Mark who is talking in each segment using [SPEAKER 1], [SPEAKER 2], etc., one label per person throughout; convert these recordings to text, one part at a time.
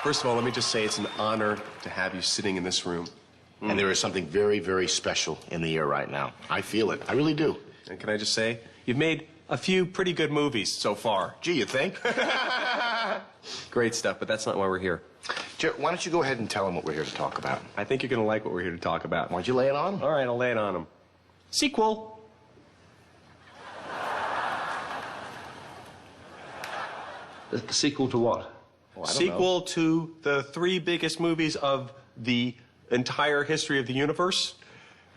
[SPEAKER 1] First of all, let me just say it's an honor to have you sitting in this room.
[SPEAKER 2] And there is something very, very special in the air right now. I feel it. I really do.
[SPEAKER 1] And can I just say, you've made a few pretty good movies so far.
[SPEAKER 2] Gee, you think?
[SPEAKER 1] Great stuff, but that's not why we're here.
[SPEAKER 2] Jared, why don't you go ahead and tell them what we're here to talk about?
[SPEAKER 1] I think you're going to like what we're here to talk about.
[SPEAKER 2] Why don't you lay it on?
[SPEAKER 1] All right, I'll lay it on them. Sequel.
[SPEAKER 3] The sequel to what?
[SPEAKER 2] Oh,
[SPEAKER 1] Sequel to the 3 biggest movies of the entire history of the universe.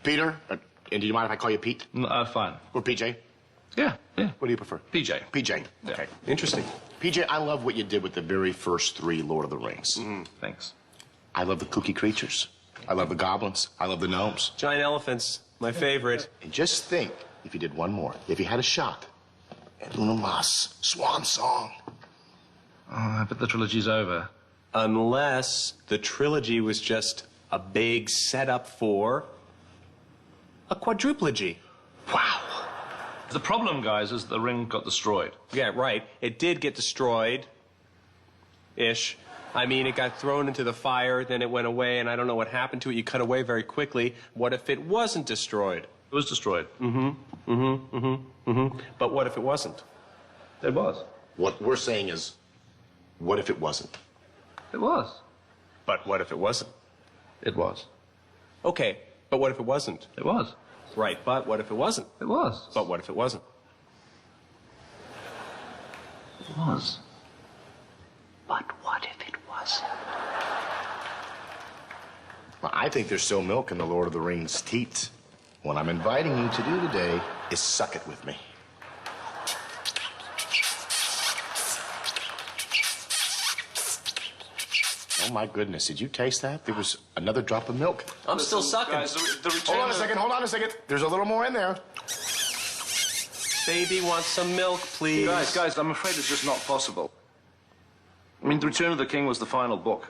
[SPEAKER 2] Peter, and do you mind if I call you Pete?
[SPEAKER 3] Fine.
[SPEAKER 2] Or PJ?
[SPEAKER 3] Yeah.
[SPEAKER 2] What do you prefer?
[SPEAKER 3] PJ.
[SPEAKER 2] PJ.
[SPEAKER 3] Yeah.
[SPEAKER 2] Okay.
[SPEAKER 1] Interesting.
[SPEAKER 2] PJ, I love what you did with the very first 3 Lord of the Rings.
[SPEAKER 3] Thanks.
[SPEAKER 2] I love the kooky creatures. I love the goblins. I love the gnomes.
[SPEAKER 1] Giant elephants, my favorite.
[SPEAKER 2] And just think, if you did one more, if you had a shot at Luna Mas, Swan Song.
[SPEAKER 3] Oh, but the trilogy's over.
[SPEAKER 1] Unless the trilogy was just a big setup for a quadruplogy.
[SPEAKER 2] Wow.
[SPEAKER 3] The problem, guys, is the ring got destroyed.
[SPEAKER 1] Yeah, right. It did get destroyed-ish. I mean, it got thrown into the fire, then it went away, and I don't know what happened to it. You cut away very quickly. What if it wasn't destroyed?
[SPEAKER 3] It was destroyed.
[SPEAKER 1] But what if it wasn't?
[SPEAKER 3] It was.
[SPEAKER 2] What we're saying is, what if it wasn't?
[SPEAKER 3] It was.
[SPEAKER 1] But what if it wasn't?
[SPEAKER 3] It was.
[SPEAKER 1] Okay, but what if it wasn't?
[SPEAKER 3] It was.
[SPEAKER 1] Right, but what if it wasn't?
[SPEAKER 3] It was.
[SPEAKER 1] But what if it wasn't?
[SPEAKER 3] It was.
[SPEAKER 4] But what if it wasn't?
[SPEAKER 2] Well, I think there's still milk in the Lord of the Rings teats. What I'm inviting you to do today is suck it with me. Oh, my goodness. Did you taste that? There was another drop of milk.
[SPEAKER 1] I'm still sucking.
[SPEAKER 3] Guys, the return
[SPEAKER 2] Hold on a second. There's a little more in there.
[SPEAKER 1] Baby wants some milk, please.
[SPEAKER 3] Guys, I'm afraid it's just not possible. I mean, The Return of the King was the final book.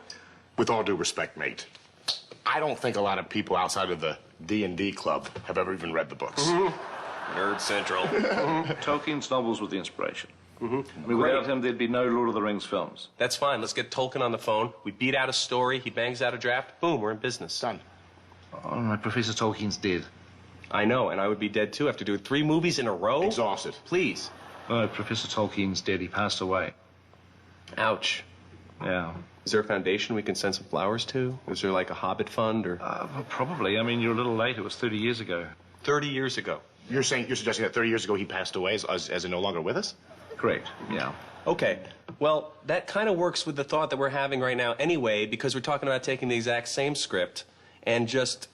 [SPEAKER 2] With all due respect, mate, I don't think a lot of people outside of the D&D club have ever even read the books.
[SPEAKER 1] Nerd Central.
[SPEAKER 3] Tolkien's novels were the inspiration. I mean, without him, there'd be no Lord of the Rings films.
[SPEAKER 1] That's fine. Let's get Tolkien on the phone. We beat out a story. He bangs out a draft. Boom, we're in business.
[SPEAKER 2] Done.
[SPEAKER 3] Oh, my Professor Tolkien's dead.
[SPEAKER 1] I know, and I would be dead too after doing 3 movies in a row.
[SPEAKER 2] Exhausted.
[SPEAKER 1] Please.
[SPEAKER 3] No, Professor Tolkien's dead. He passed away.
[SPEAKER 1] Ouch.
[SPEAKER 3] Yeah.
[SPEAKER 1] Is there a foundation we can send some flowers to? Is there like a Hobbit fund or?
[SPEAKER 3] Well, probably. I mean, you're a little late. It was 30 years ago.
[SPEAKER 1] 30 years ago.
[SPEAKER 2] You're suggesting that 30 years ago he passed away as in no longer with us?
[SPEAKER 3] Correct. Yeah.
[SPEAKER 1] Okay. Well, that kind of works with the thought that we're having right now anyway, because we're talking about taking the exact same script and just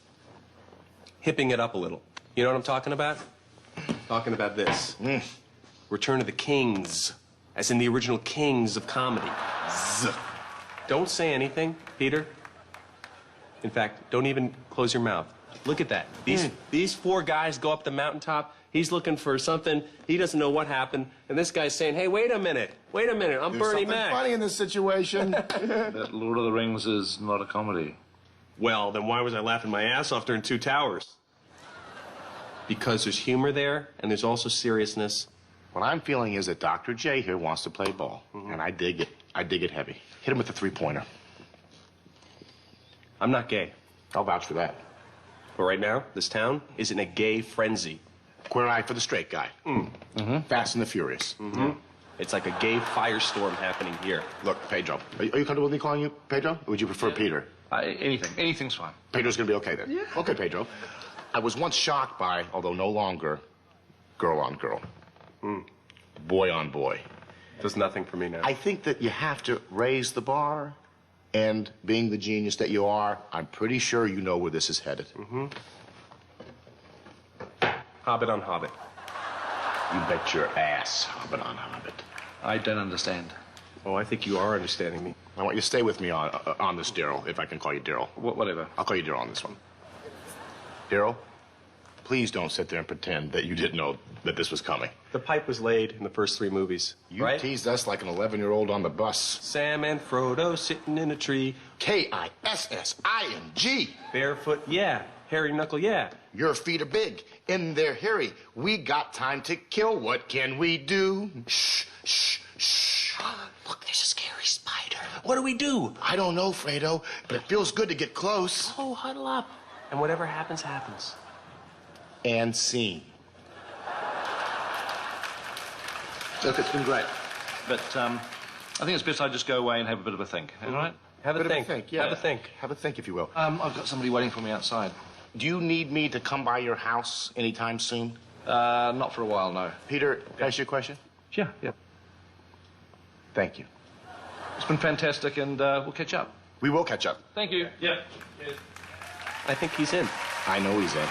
[SPEAKER 1] hipping it up a little. You know what I'm talking about? Talking about this. Return of the Kings, as in the original kings of comedy. Don't say anything, Peter. In fact, don't even close your mouth. Look at that. These 4 guys go up the mountaintop. He's looking for something. He doesn't know what happened. And this guy's saying, hey, wait a minute. I'm Bernie Mac.
[SPEAKER 2] Funny in this situation.
[SPEAKER 3] That Lord of the Rings is not a comedy.
[SPEAKER 1] Well, then why was I laughing my ass off during 2 Towers? Because there's humor there, and there's also seriousness.
[SPEAKER 2] What I'm feeling is that Dr. J here wants to play ball. And I dig it. I dig it heavy. Hit him with the 3-pointer.
[SPEAKER 1] I'm not gay.
[SPEAKER 2] I'll vouch for that.
[SPEAKER 1] But right now, this town is in a gay frenzy.
[SPEAKER 2] Queer eye for the straight guy. Fast and the Furious.
[SPEAKER 1] It's like a gay firestorm happening here.
[SPEAKER 2] Look, Pedro, are you comfortable with me calling you Pedro? Or would you prefer Peter?
[SPEAKER 3] Anything's fine.
[SPEAKER 2] Pedro's gonna be okay then. Yeah. Okay, Pedro. I was once shocked by, although no longer, girl on girl. Boy on boy.
[SPEAKER 1] Does nothing for me now.
[SPEAKER 2] I think that you have to raise the bar, and being the genius that you are, I'm pretty sure you know where this is headed.
[SPEAKER 1] Hobbit on Hobbit.
[SPEAKER 2] You bet your ass, Hobbit on Hobbit.
[SPEAKER 3] I don't understand.
[SPEAKER 1] Oh, I think you are understanding me.
[SPEAKER 2] I want you to stay with me on this, Daryl, if I can call you Daryl.
[SPEAKER 3] Whatever.
[SPEAKER 2] I'll call you Daryl on this one. Daryl, please don't sit there and pretend that you didn't know that this was coming.
[SPEAKER 1] The pipe was laid in the first 3 movies,
[SPEAKER 2] You
[SPEAKER 1] right?
[SPEAKER 2] teased us like an 11-year-old on the bus.
[SPEAKER 1] Sam and Frodo sitting in a tree.
[SPEAKER 2] Kissing.
[SPEAKER 1] Barefoot, yeah. Hairy knuckle, yeah.
[SPEAKER 2] Your feet are big, and they're hairy. We got time to kill. What can we do? Shh, shh, shh.
[SPEAKER 4] Look, there's a scary spider.
[SPEAKER 1] What do we do?
[SPEAKER 2] I don't know, Fredo, but it feels good to get close.
[SPEAKER 1] Oh, huddle up. And whatever happens, happens.
[SPEAKER 2] And scene.
[SPEAKER 3] Look, it's been great. But I think it's best I just go away and have a bit of a think. All right?
[SPEAKER 1] Have a
[SPEAKER 2] Bit of
[SPEAKER 1] think.
[SPEAKER 2] yeah.
[SPEAKER 1] Have a think.
[SPEAKER 2] Have a think, if you will.
[SPEAKER 3] I've got somebody waiting for me outside.
[SPEAKER 2] Do you need me to come by your house anytime soon?
[SPEAKER 3] Not for a while, no.
[SPEAKER 2] Peter, can I ask you a question?
[SPEAKER 3] Yeah.
[SPEAKER 2] Thank you.
[SPEAKER 3] It's been fantastic, and we'll catch up.
[SPEAKER 2] We will catch up.
[SPEAKER 3] Thank you. Yeah.
[SPEAKER 1] I think he's in.
[SPEAKER 2] I know he's in.